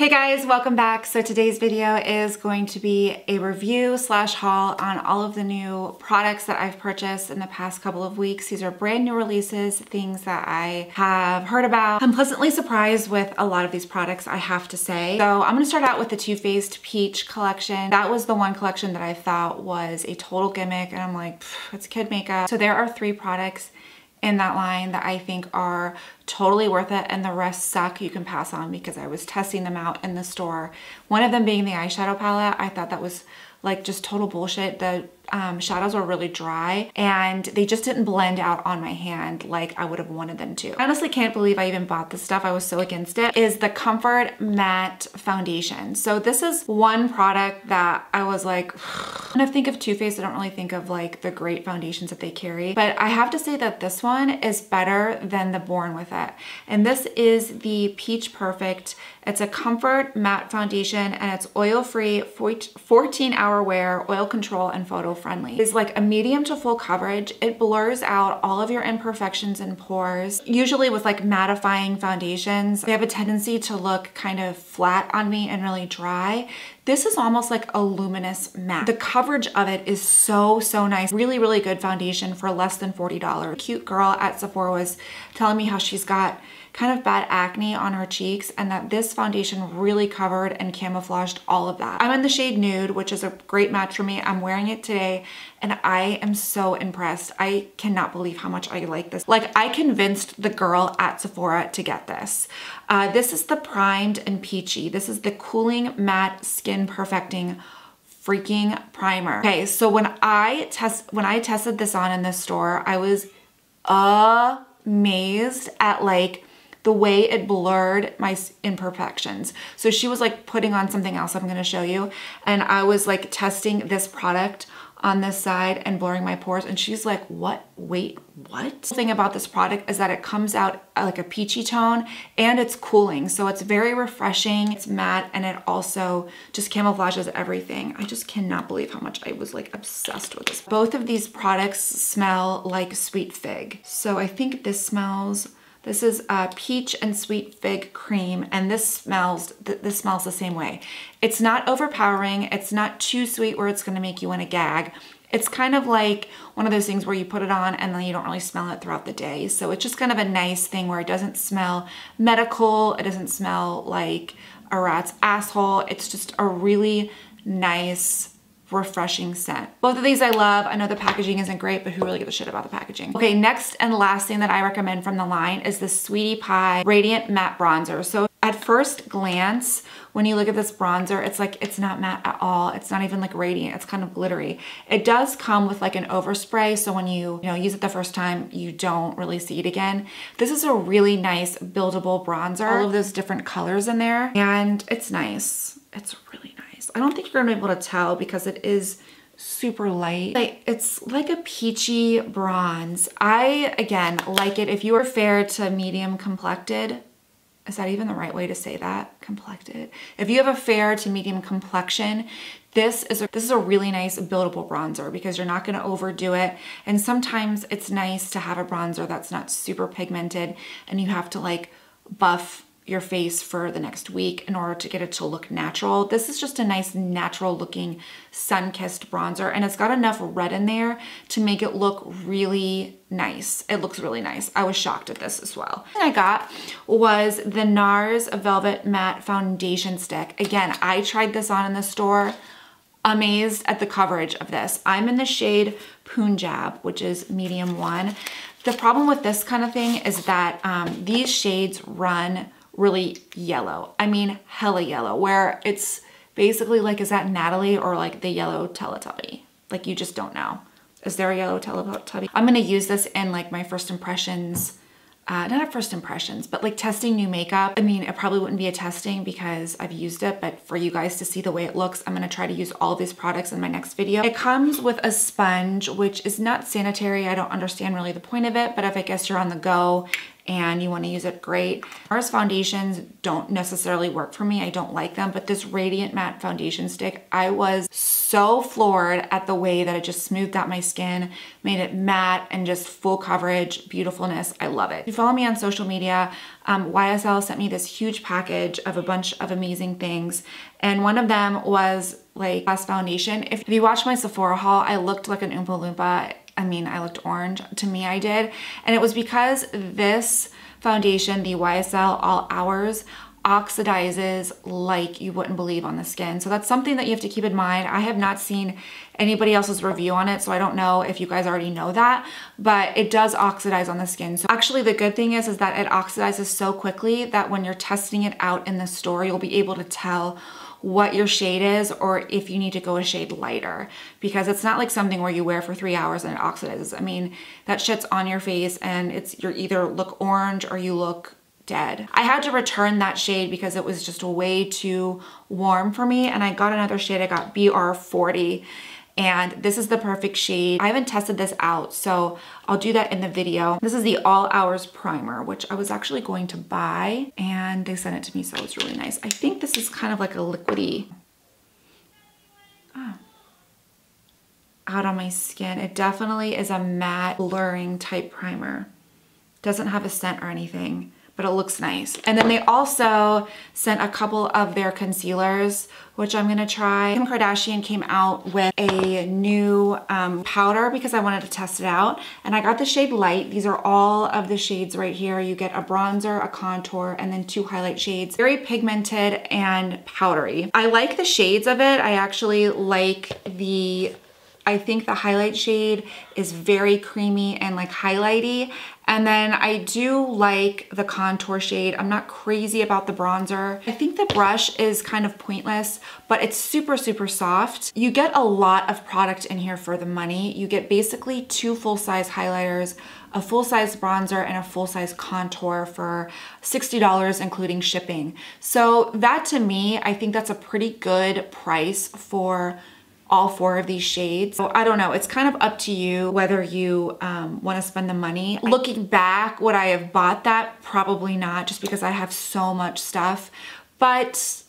Hey guys, welcome back. So today's video is going to be a review slash haul on all of the new products that I've purchased in the past couple of weeks. These are brand new releases, things that I have heard about. I'm pleasantly surprised with a lot of these products, I have to say. So I'm gonna start out with the Too Faced Peach collection. That was the one collection that I thought was a total gimmick, and I'm like, it's kid makeup. So there are 3 products in that line that I think are totally worth it, and the rest suck. You can pass on because I was testing them out in the store. One of them being the eyeshadow palette. I thought that was like just total bullshit. The shadows were really dry and they just didn't blend out on my hand like I would have wanted them to. I honestly can't believe I even bought this stuff. I was so against it. Is the Comfort Matte Foundation. So this is one product that I was like, when I think of Too Faced, I don't really think of like the great foundations that they carry, but I have to say that this one is better than the Born With It. And this is the Peach Perfect. It's a comfort matte foundation and it's oil-free, 14-hour wear, oil control, and photo friendly. It's like a medium to full coverage. It blurs out all of your imperfections and pores. Usually with like mattifying foundations, they have a tendency to look kind of flat on me and really dry. This is almost like a luminous matte. The coverage of it is so nice. Really, really good foundation for less than $40. A cute girl at Sephora was telling me how she's got kind of bad acne on her cheeks and that this foundation really covered and camouflaged all of that. I'm in the shade Nude, which is a great match for me. I'm wearing it today and I am so impressed. I cannot believe how much I like this. Like, I convinced the girl at Sephora to get this. This is the Primed and Peachy. This is the Cooling Matte Skin Perfecting freaking primer. Okay, so when I tested this on in the store, I was amazed at like the way it blurred my imperfections. So she was like putting on something else I'm gonna show you, and I was like testing this product on this side and blurring my pores, and she's like, what? Wait, what? The thing about this product is that it comes out like a peachy tone and it's cooling. So it's very refreshing, it's matte, and it also just camouflages everything. I just cannot believe how much I was like obsessed with this. Both of these products smell like sweet fig. So I think this is peach and sweet fig cream, and this smells the same way. It's not overpowering. It's not too sweet where it's gonna make you wanna gag. It's kind of like one of those things where you put it on and then you don't really smell it throughout the day. So it's just kind of a nice thing where it doesn't smell medical. It doesn't smell like a rat's asshole. It's just a really nice, refreshing scent. Both of these I love. I know the packaging isn't great, but who really gives a shit about the packaging? Okay, next and last thing that I recommend from the line is the Sweetie Pie Radiant Matte Bronzer. So at first glance, when you look at this bronzer, it's like, it's not matte at all. It's not even like radiant, it's kind of glittery. It does come with like an overspray, so when you use it the first time, you don't really see it again. This is a really nice buildable bronzer. All of those different colors in there, and it's nice. It's really nice. I don't think you're gonna be able to tell because it is super light. Like, it's like a peachy bronze. I, again, like it. If you are fair to medium complected, is that even the right way to say that? Complected. If you have a fair to medium complexion, this is a really nice buildable bronzer because you're not gonna overdo it. And sometimes it's nice to have a bronzer that's not super pigmented and you have to like buff your face for the next week in order to get it to look natural. This is just a nice natural looking sun-kissed bronzer, and it's got enough red in there to make it look really nice. It looks really nice. I was shocked at this as well. What I got was the NARS Velvet Matte Foundation Stick. Again, I tried this on in the store. Amazed at the coverage of this. I'm in the shade Punjab, which is medium 1. The problem with this kind of thing is that these shades run really yellow. I mean, hella yellow, where it's basically like, is that Natalie or like the yellow Teletubby? Like, you just don't know. Is there a yellow Teletubby? I'm gonna use this in like my first impressions, not at first impressions, but like testing new makeup. I mean, it probably wouldn't be a testing because I've used it, but for you guys to see the way it looks, I'm gonna try to use all these products in my next video. It comes with a sponge, which is not sanitary. I don't understand really the point of it, but if I guess you're on the go and you want to use it, great. NARS foundations don't necessarily work for me. I don't like them, but this Radiant Matte Foundation Stick, I was so floored at the way that it just smoothed out my skin, made it matte and just full coverage, beautifulness. I love it. If you follow me on social media, YSL sent me this huge package of a bunch of amazing things, and one of them was like glass foundation. If you watch my Sephora haul, I looked like an Oompa Loompa. I mean, I looked orange. To me, I did. And it was because this foundation, the YSL All Hours, oxidizes like you wouldn't believe on the skin. So that's something that you have to keep in mind. I have not seen anybody else's review on it, so I don't know if you guys already know that, but it does oxidize on the skin. So actually the good thing is that it oxidizes so quickly that when you're testing it out in the store, you'll be able to tell what your shade is or if you need to go a shade lighter, because it's not like something where you wear for 3 hours and it oxidizes. I mean, that shit's on your face and you're either look orange or you look dead. I had to return that shade because it was just way too warm for me, and I got another shade. I got BR40, and this is the perfect shade. I haven't tested this out, so I'll do that in the video. This is the All Hours Primer, which I was actually going to buy, and they sent it to me, so it's really nice. I think this is kind of like a liquidy. Oh. Out on my skin. It definitely is a matte blurring type primer. Doesn't have a scent or anything, but it looks nice. And then they also sent a couple of their concealers, which I'm gonna try. Kim Kardashian came out with a new powder because I wanted to test it out. And I got the shade Light. These are all of the shades right here. You get a bronzer, a contour, and then 2 highlight shades. Very pigmented and powdery. I like the shades of it. I actually like I think the highlight shade is very creamy and like highlighty. And then I do like the contour shade. I'm not crazy about the bronzer. I think the brush is kind of pointless, but it's super, super soft. You get a lot of product in here for the money. You get basically 2 full-size highlighters, a full-size bronzer, and a full-size contour for $60, including shipping. So that, to me, I think that's a pretty good price for all 4 of these shades. So I don't know, it's kind of up to you whether you want to spend the money. Looking back, would I have bought that? Probably not, just because I have so much stuff, but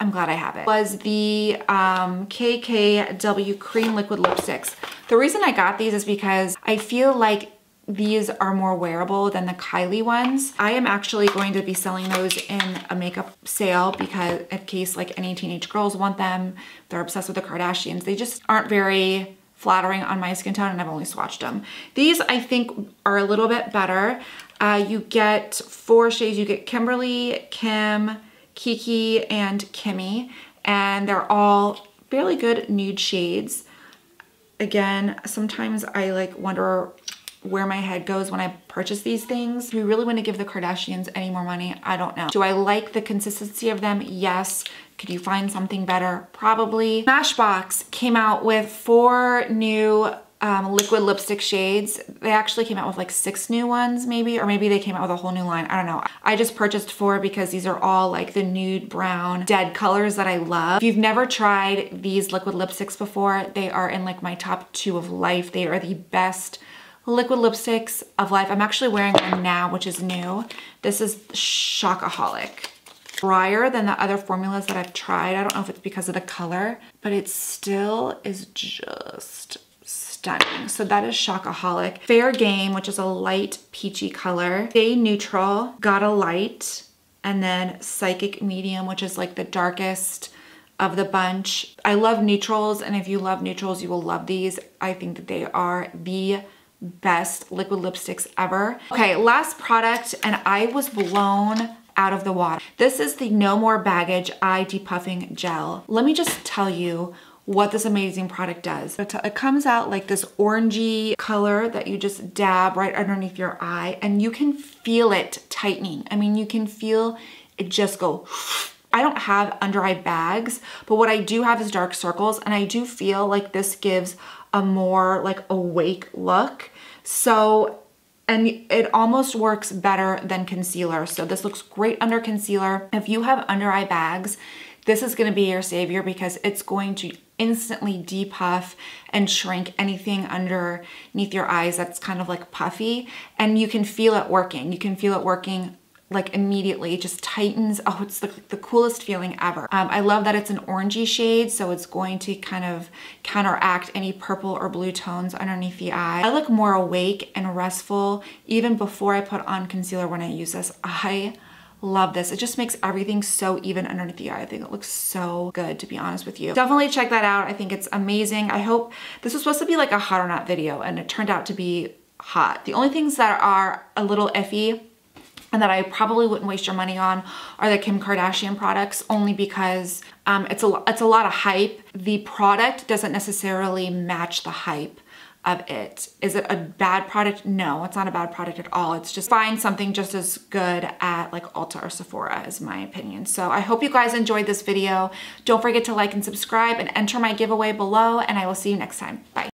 I'm glad I have it. Was the KKW Cream Liquid Lipsticks. The reason I got these is because I feel like these are more wearable than the Kylie ones. I am actually going to be selling those in a makeup sale because in case like any teenage girls want them, they're obsessed with the Kardashians. They just aren't very flattering on my skin tone, and I've only swatched them. These I think are a little bit better. You get 4 shades. You get Kimberly, Kim, Kiki, and Kimmy, and they're all fairly good nude shades. Again, sometimes I like wonder where my head goes when I purchase these things. Do we really want to give the Kardashians any more money? I don't know. Do I like the consistency of them? Yes. Could you find something better? Probably. Cashbox came out with 4 new liquid lipstick shades. They actually came out with like 6 new ones maybe, or maybe they came out with a whole new line. I don't know. I just purchased 4 because these are all like the nude brown dead colors that I love. If you've never tried these liquid lipsticks before, they are in like my top 2 of life. They are the best liquid lipsticks of life. I'm actually wearing one now, which is new. This is Shockaholic. Drier than the other formulas that I've tried. I don't know if it's because of the color, but it still is just stunning. So that is Shockaholic. Fair Game, which is a light peachy color. Stay Neutral, Gotta Light, and then Psychic Medium, which is like the darkest of the bunch. I love neutrals, and if you love neutrals, you will love these. I think that they are the best liquid lipsticks ever. Okay, last product, and I was blown out of the water. This is the No More Baggage Eye Depuffing Gel. Let me just tell you what this amazing product does. It comes out like this orangey color that you just dab right underneath your eye, and you can feel it tightening. I mean, you can feel it just go. I don't have under eye bags, but what I do have is dark circles, and I do feel like this gives a more like awake look. So, and it almost works better than concealer. So this looks great under concealer. If you have under eye bags, this is gonna be your savior because it's going to instantly depuff and shrink anything underneath your eyes that's kind of like puffy, and you can feel it working. You can feel it working like immediately. It just tightens. Oh, it's the coolest feeling ever. I love that it's an orangey shade, so it's going to kind of counteract any purple or blue tones underneath the eye. I look more awake and restful even before I put on concealer when I use this. I love this. It just makes everything so even underneath the eye. I think it looks so good, to be honest with you. Definitely check that out. I think it's amazing. I hope this was supposed to be like a hot or not video, and it turned out to be hot. The only things that are a little iffy and that I probably wouldn't waste your money on are the Kim Kardashian products, only because it's a lot of hype. The product doesn't necessarily match the hype of it. Is it a bad product? No, it's not a bad product at all. It's just find something just as good at like Ulta or Sephora is my opinion. So I hope you guys enjoyed this video. Don't forget to like and subscribe and enter my giveaway below, and I will see you next time. Bye.